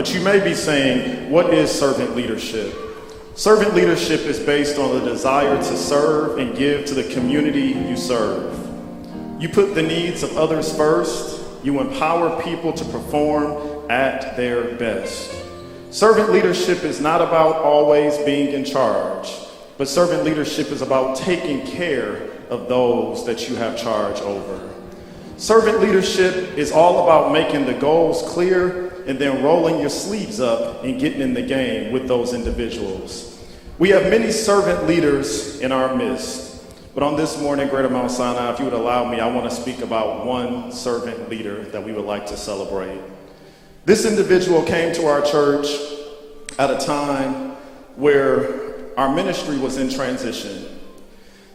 but you may be saying, what is servant leadership? Servant leadership is based on the desire to serve and give to the community you serve. You put the needs of others first. You empower people to perform at their best. Servant leadership is not about always being in charge, but servant leadership is about taking care of those that you have charge over. Servant leadership is all about making the goals clear and then rolling your sleeves up and getting in the game with those individuals. We have many servant leaders in our midst, but on this morning, Greater Mount Sinai, if you would allow me, I want to speak about one servant leader that we would like to celebrate. This individual came to our church at a time where our ministry was in transition.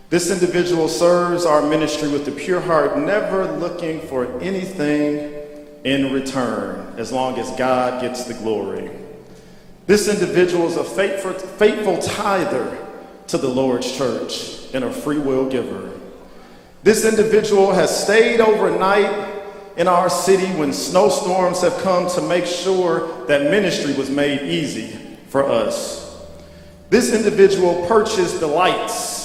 This individual serves our ministry with a pure heart, never looking for anything in return, as long as God gets the glory. This individual is a faithful tither to the Lord's church and a free will giver. This individual has stayed overnight in our city when snowstorms have come to make sure that ministry was made easy for us. This individual purchased the lights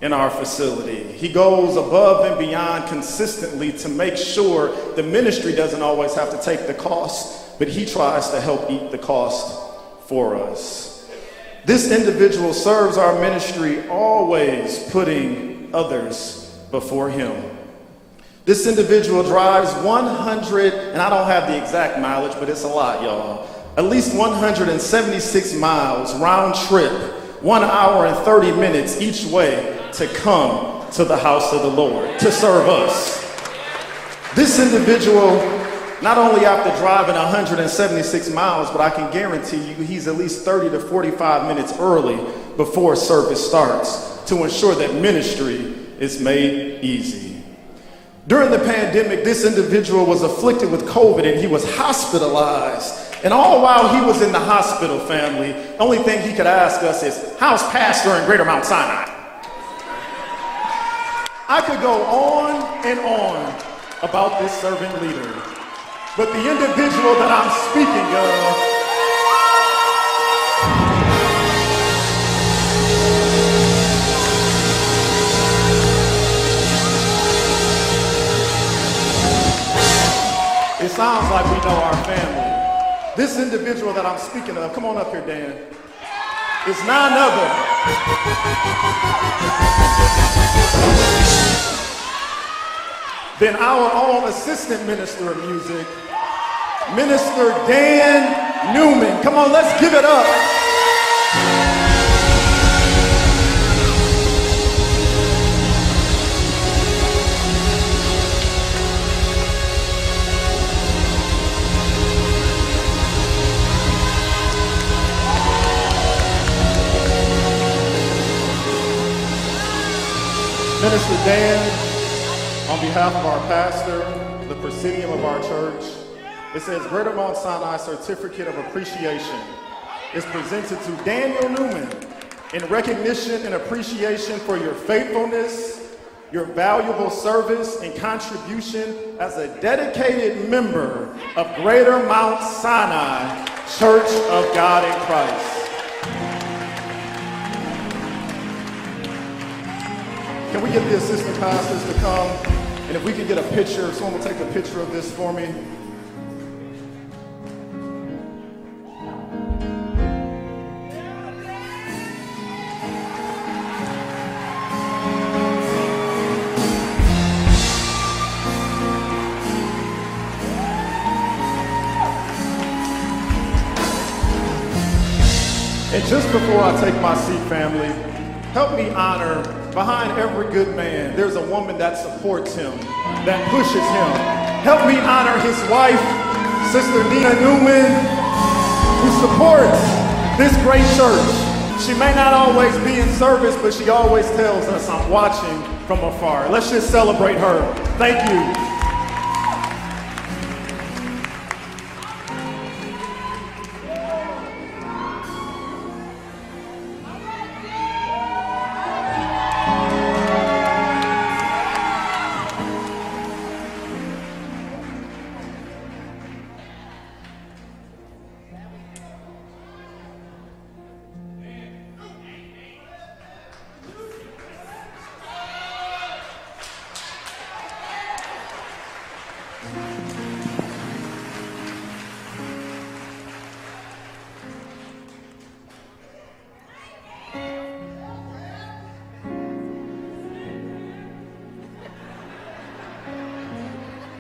in our facility. He goes above and beyond consistently to make sure the ministry doesn't always have to take the cost, but he tries to help eat the cost for us. This individual serves our ministry always putting others before him. This individual drives 100, and I don't have the exact mileage, but it's a lot, y'all. At least 176 miles round trip, 1 hour and 30 minutes each way to come to the house of the Lord, to serve us. This individual, not only after driving 176 miles, but I can guarantee you he's at least 30 to 45 minutes early before service starts to ensure that ministry is made easy. During the pandemic, this individual was afflicted with COVID and he was hospitalized. And all while he was in the hospital, family, the only thing he could ask us is, how's pastor in Greater Mount Sinai? I could go on and on about this servant leader, but the individual that I'm speaking of it sounds like we know our family. This individual that I'm speaking of, come on up here, Dan, is none other than our own assistant minister of music, Minister Dan Neuman. Come on, let's give it up. Minister Dan, on behalf of our pastor, the presidium of our church, it says Greater Mount Sinai Certificate of Appreciation is presented to Daniel Neuman in recognition and appreciation for your faithfulness, your valuable service and contribution as a dedicated member of Greater Mount Sinai Church of God in Christ. Can we get the assistant pastors to come? And if we can get a picture, someone will take a picture of this for me. And just before I take my seat, family, help me honor, behind every good man, there's a woman that supports him, that pushes him. Help me honor his wife, Sister Neuman, who supports this great church. She may not always be in service, but she always tells us, I'm watching from afar. Let's just celebrate her. Thank you.